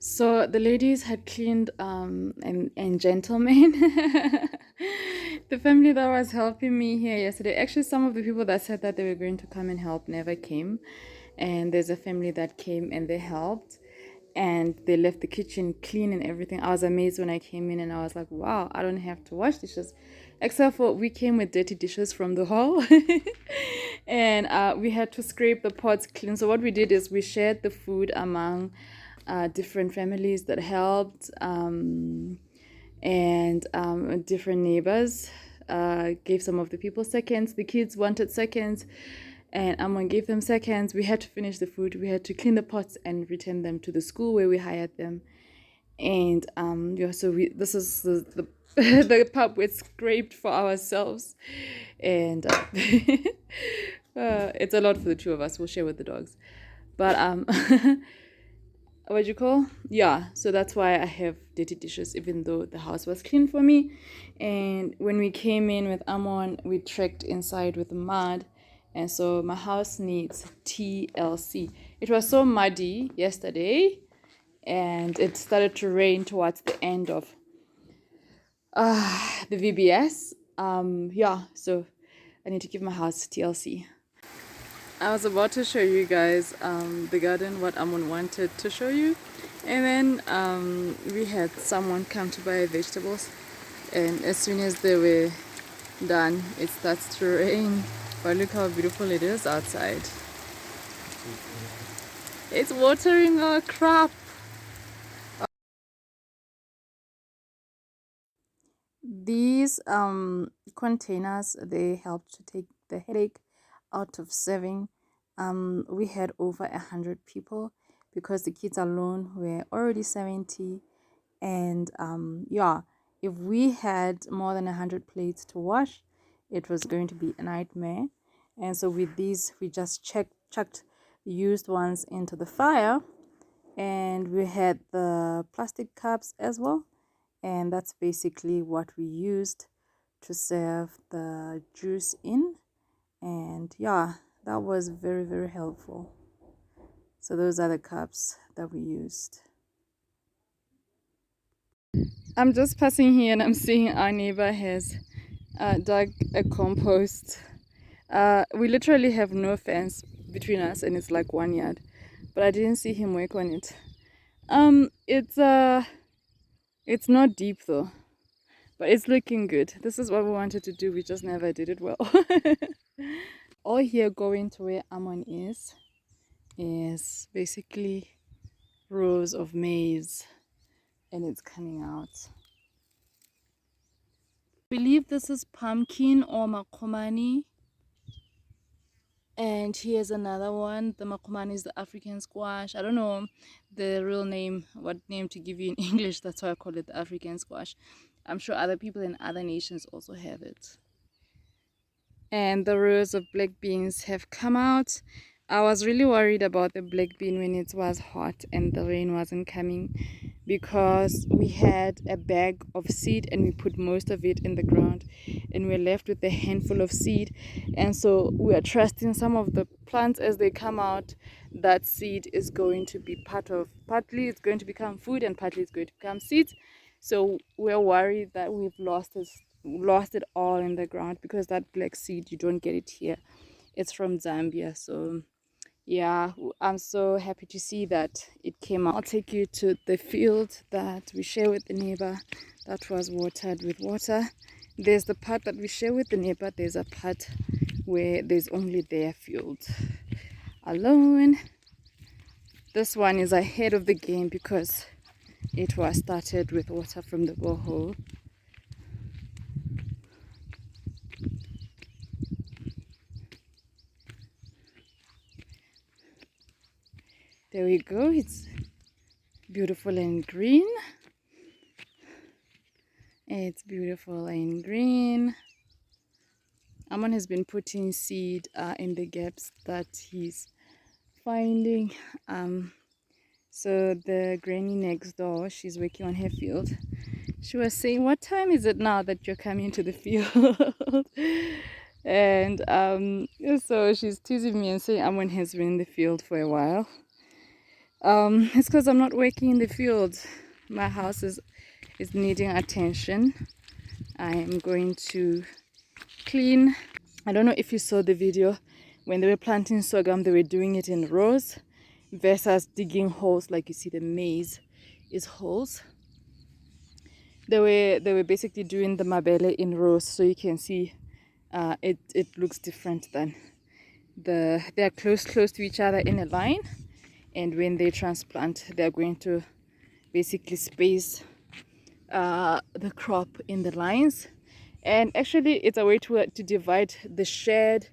So the ladies had cleaned and gentlemen. The family that was helping me here yesterday, actually some of the people that said that they were going to come and help never came. And there's a family that came and they helped and they left the kitchen clean and everything. I was amazed when I came in and I was like, wow, I don't have to wash dishes. Except for we came with dirty dishes from the hall. And we had to scrape the pots clean. So what we did is we shared the food among different families that helped, and different neighbors gave some of the people seconds. The kids wanted seconds, and Amon gave them seconds. We had to finish the food. We had to clean the pots and return them to the school where we hired them. And yeah, so this is the the pub we scraped for ourselves, and it's a lot for the two of us. We'll share with the dogs, but what you call, yeah, so that's why I have dirty dishes even though the house was clean for me. And when we came in with Amon, we trekked inside with mud, and so my house needs TLC. It was so muddy yesterday, and it started to rain towards the end of the VBS. Yeah, so I need to give my house TLC. I was about to show you guys the garden, what Amon wanted to show you. And then we had someone come to buy vegetables. And as soon as they were done, it starts to rain. But look how beautiful it is outside. It's watering our crop. These containers, they helped to take the headache out of serving. We had over 100 people because the kids alone were already 70. And yeah, if we had more than 100 plates to wash, it was going to be a nightmare. And so with these, we just chucked the used ones into the fire, and we had the plastic cups as well, and that's basically what we used to serve the juice in. And yeah, that was very, very helpful. So those are the cups that we used. I'm just passing here and I'm seeing our neighbor has dug a compost. We literally have no fence between us and it's like 1 yard, but I didn't see him work on it. It's not deep though, but it's looking good. This is what we wanted to do, we just never did it well. All here going to where Amon is basically rows of maize, and it's coming out. I believe this is pumpkin or makomani. And here's another one. The makomani is the African squash. I don't know the real name, what name to give you in English. That's why I call it the African squash. I'm sure other people in other nations also have it. And the rows of black beans have come out. I was really worried about the black bean when it was hot and the rain wasn't coming, because we had a bag of seed and we put most of it in the ground and we're left with a handful of seed. And so we are trusting some of the plants as they come out, that seed is going to be partly it's going to become food and partly it's going to become seeds. So we're worried that we've lost it all in the ground, because that black seed, you don't get it here, it's from Zambia. So yeah, I'm so happy to see that it came out. I'll take you to the field that we share with the neighbor that was watered with water. There's the part that we share with the neighbor, there's a part where there's only their field alone. This one is ahead of the game because it was started with water from the borehole. There we go, it's beautiful and green. It's beautiful and green. Amon has been putting seed in the gaps that he's finding. So the granny next door, she's working on her field. She was saying, what time is it now that you're coming to the field? And so she's teasing me and saying Amon has been in the field for a while. It's because I'm not working in the field. My house is needing attention. I am going to clean. I don't know if you saw the video when they were planting sorghum. They were doing it in rows versus digging holes like you see the maize is holes. They were basically doing the mabele in rows, so you can see it looks different than they're close to each other in a line, and when they transplant they're going to basically space the crop in the lines. And actually it's a way to divide the shared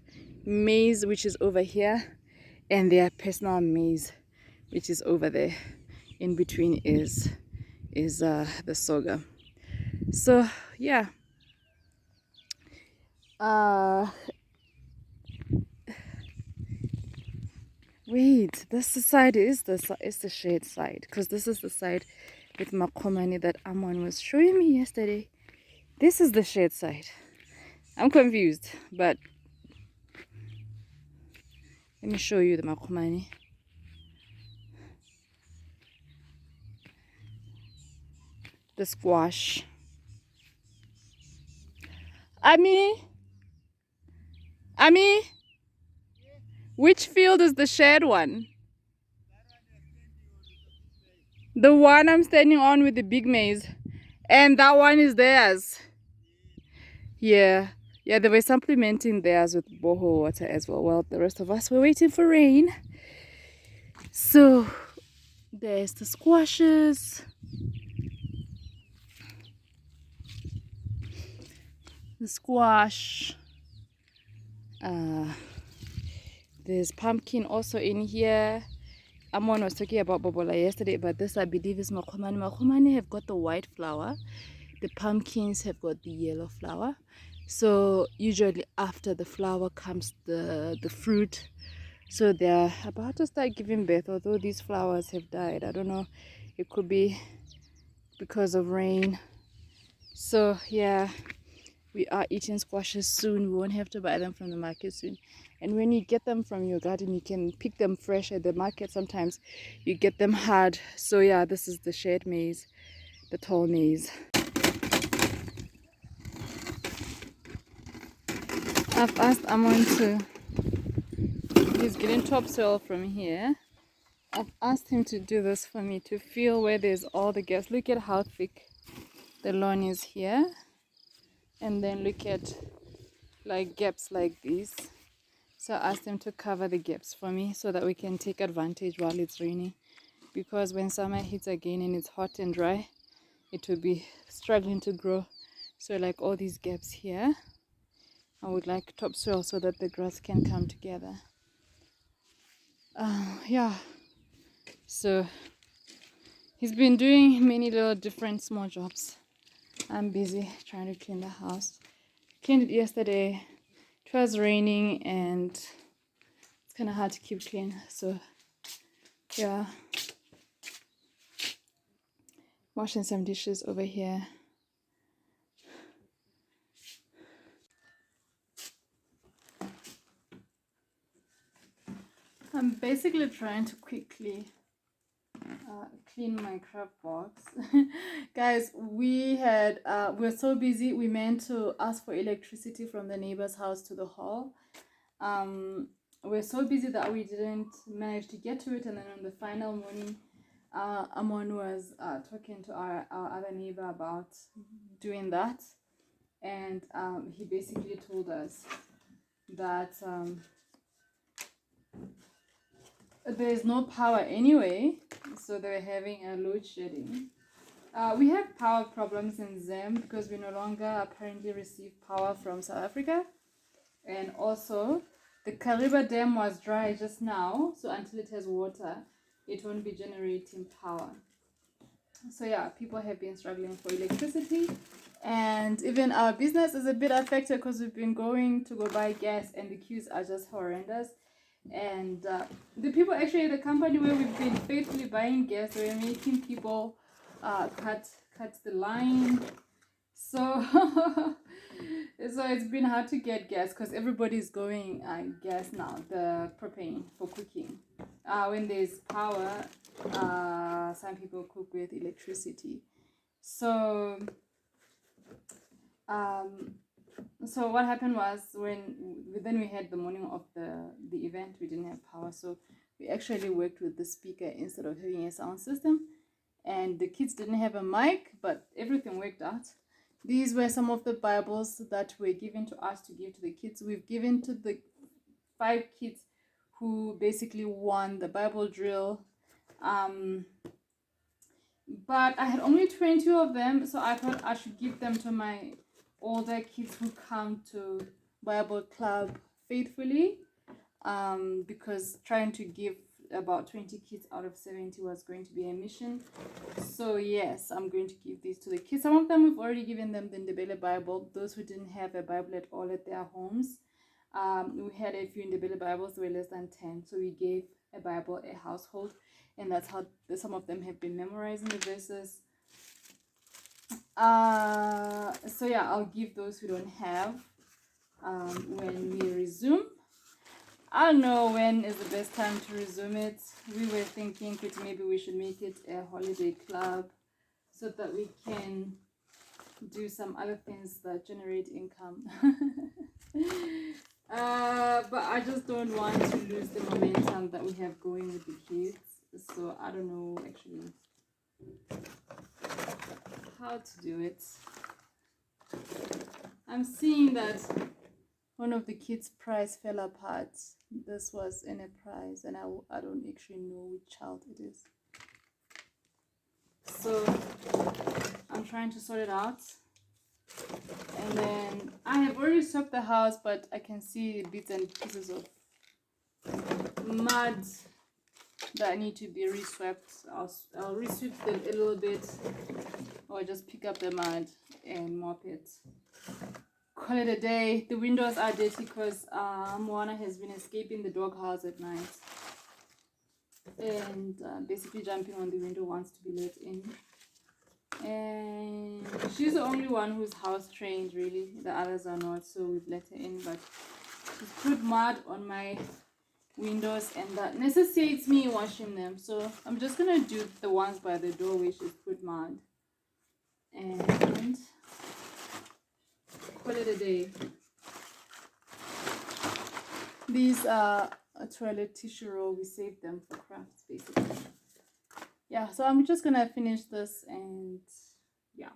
maize, which is over here, and their personal maize, which is over there. In between is the sorghum. So yeah, wait, this side is the shade side, because this is the side with makomani that Amon was showing me yesterday. This is the shade side. I'm confused, but let me show you the makomani. The squash. Ami, which field is the shared one? The one I'm standing on with the big maize. And that one is theirs. Yeah. Yeah, they were supplementing theirs with boho water as well. Well, the rest of us were waiting for rain. So, there's the squashes. The squash. There's pumpkin also in here. Amon was talking about bobola yesterday, but this I believe is makomani. Makomani have got the white flower. The pumpkins have got the yellow flower. So usually after the flower comes the fruit. So they're about to start giving birth, although these flowers have died. I don't know, it could be because of rain. So yeah, we are eating squashes soon. We won't have to buy them from the market soon. And when you get them from your garden, you can pick them fresh at the market. Sometimes you get them hard. So yeah, this is the shared maize, the tall maize. I've asked Amon to, he's getting topsoil from here. I've asked him to do this for me, to feel where there's all the gaps. Look at how thick the lawn is here. And then look at like gaps like these. So I asked him to cover the gaps for me so that we can take advantage while it's raining. Because when summer hits again and it's hot and dry, it will be struggling to grow. So like all these gaps here, I would like topsoil so that the grass can come together. Yeah, so he's been doing many little different small jobs. I'm busy trying to clean the house. Cleaned it yesterday. It was raining and it's kind of hard to keep clean. So yeah, washing some dishes over here. I'm basically trying to quickly clean my crab box. Guys, we're so busy. We meant to ask for electricity from the neighbor's house to the hall. We're so busy that we didn't manage to get to it, and then on the final morning, Amon was talking to our other neighbor about doing that, and he basically told us that there's no power anyway, so they're having a load shedding. We have power problems in Zim because we no longer apparently receive power from South Africa, and also the Kariba Dam was dry just now, so until it has water, it won't be generating power. So yeah, people have been struggling for electricity, and even our business is a bit affected because we've been going to go buy gas and the queues are just horrendous. And the people, actually the company where we've been faithfully buying gas, they're making people cut the line. So so it's been hard to get gas because everybody's going gas now, the propane for cooking. when there's power, some people cook with electricity. So so what happened was, then we had the morning of the event, we didn't have power, so we actually worked with the speaker instead of having a sound system, and the kids didn't have a mic, but everything worked out. These were some of the Bibles that were given to us to give to the kids. We've given to the 5 kids who basically won the Bible drill. But I had only 20 of them, so I thought I should give them to my older kids who come to Bible club faithfully, because trying to give about 20 kids out of 70 was going to be a mission. So yes, I'm going to give these to the kids. Some of them we've already given them the Ndebele Bible, those who didn't have a Bible at all at their homes. We had a few Ndebele Bibles, they were less than 10, so we gave a Bible a household, and that's how some of them have been memorizing the verses. So yeah, I'll give those who don't have when we resume. I don't know when is the best time to resume it. We were thinking that maybe we should make it a holiday club so that we can do some other things that generate income. But I just don't want to lose the momentum that we have going with the kids. So I don't know actually how to do it. I'm seeing that one of the kids' prize fell apart. This was in a prize, and I don't actually know which child it is. So I'm trying to sort it out. And then I have already swept the house, but I can see bits and pieces of mud that need to be reswept. I'll resweep them a little bit, or just pick up the mud and mop it. Call it a day. The windows are dirty because Moana has been escaping the doghouse at night and basically jumping on the window, wants to be let in. And she's the only one who's house trained, really. The others are not, so we've let her in. But she's put mud on my windows, and that necessitates me washing them. So I'm just gonna do the ones by the door where she's put mud, and call it a day. These are a toilet tissue roll. We saved them for crafts, basically. Yeah, so I'm just gonna finish this, and yeah.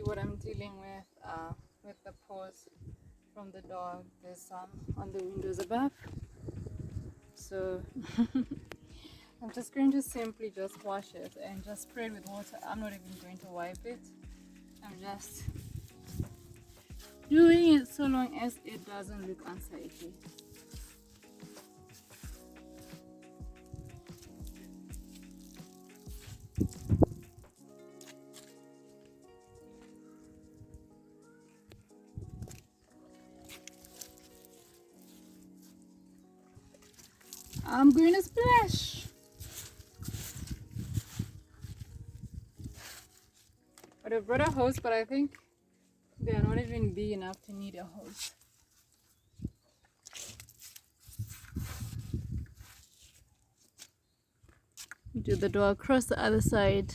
What I'm dealing with the paws from the dog. There's some on the windows above. So I'm just going to simply just wash it and just spray it with water. I'm not even going to wipe it. I'm just doing it so long as it doesn't look unsightly. I'm going to splash. But I brought a hose, but I think they are not even big enough to need a hose. Do the door across the other side.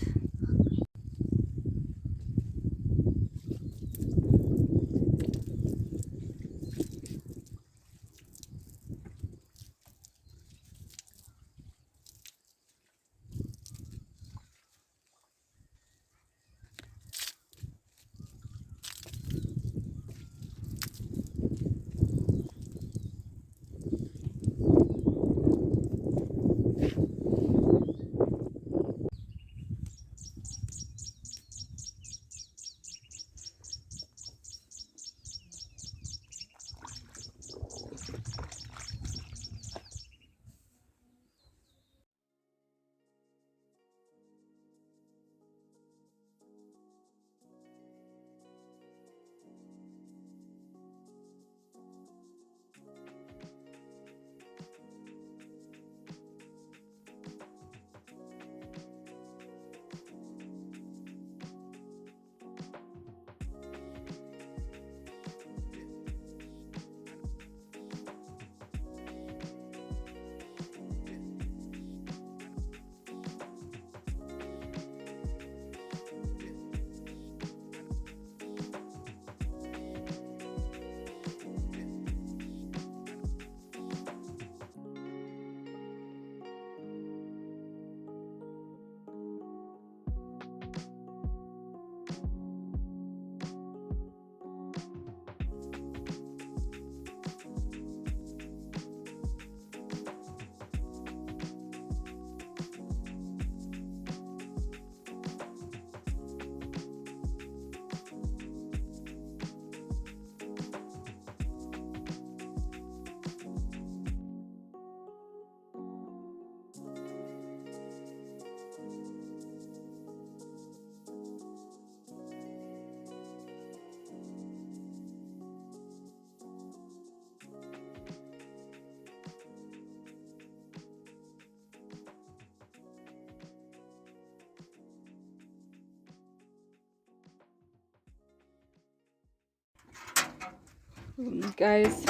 Guys,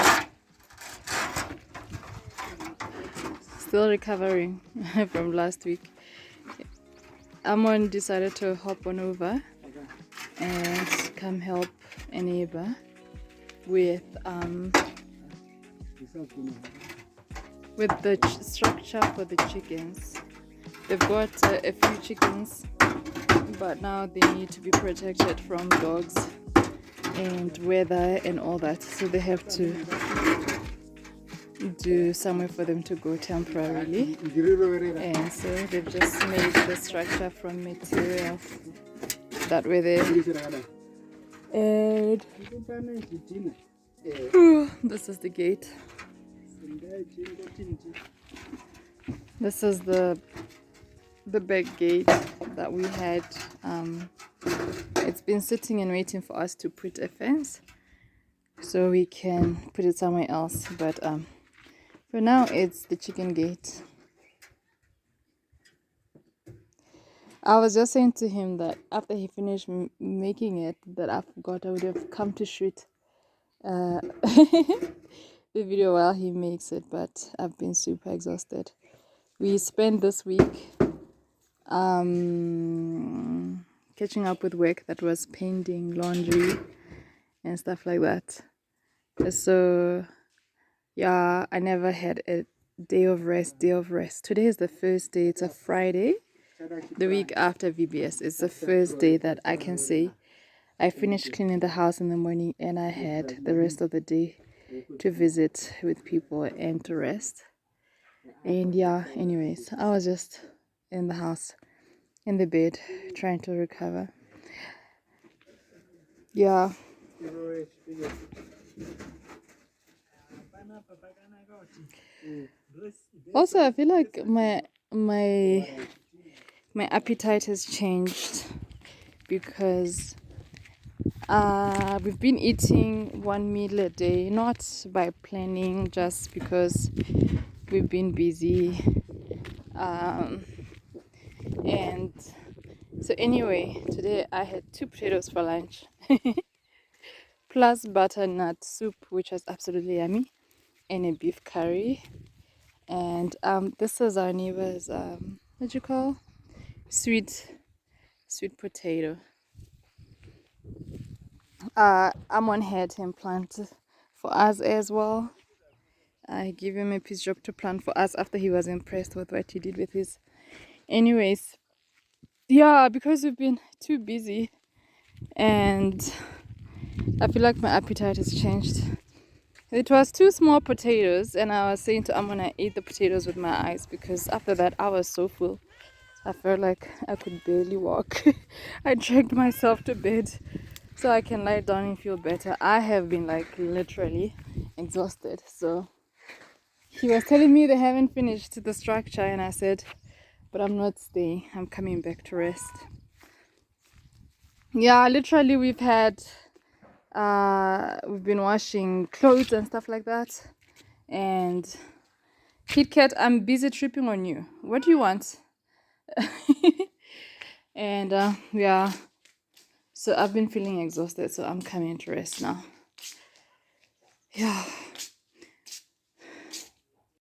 still recovering from last week. Amon decided to hop on over and come help a neighbor with the structure for the chickens. They've got a few chickens, but now they need to be protected from dogs and weather and all that, so they have to do somewhere for them to go temporarily. And so they've just made the structure from material that were there. And this is the gate. This is the big gate that we had. It's been sitting and waiting for us to put a fence so we can put it somewhere else, but for now it's the chicken gate. I was just saying to him that after he finished making it, that I forgot I would have come to shoot the video while he makes it, but I've been super exhausted. We spent this week catching up with work that was painting, laundry, and stuff like that. So yeah, I never had a day of rest. Today is the first day. It's a Friday, the week after VBS. It's the first day that I can say I finished cleaning the house in the morning and I had the rest of the day to visit with people and to rest. And yeah, anyways, I was just in the house, in the bed, trying to recover. Yeah. Also, I feel like my appetite has changed because we've been eating one meal a day, not by planning, just because we've been busy. And so anyway, today I had 2 potatoes for lunch, plus butternut soup, which was absolutely yummy, and a beef curry. And this is our neighbor's what do you call, sweet potato. Amon had him plant for us as well. I gave him a piece job to plant for us after he was impressed with what he did with his. Anyways, yeah, because we've been too busy, and I feel like my appetite has changed. It was 2 small potatoes, and I was saying to Amon I ate the potatoes with my eyes because after that I was so full. I felt like I could barely walk. I dragged myself to bed so I can lie down and feel better. I have been like literally exhausted. So he was telling me they haven't finished the structure, and I said, but I'm not staying. I'm coming back to rest. Yeah, literally we've been washing clothes and stuff like that. And Kit Kat, I'm busy tripping on you. What do you want? And yeah, so I've been feeling exhausted, so I'm coming to rest now. Yeah.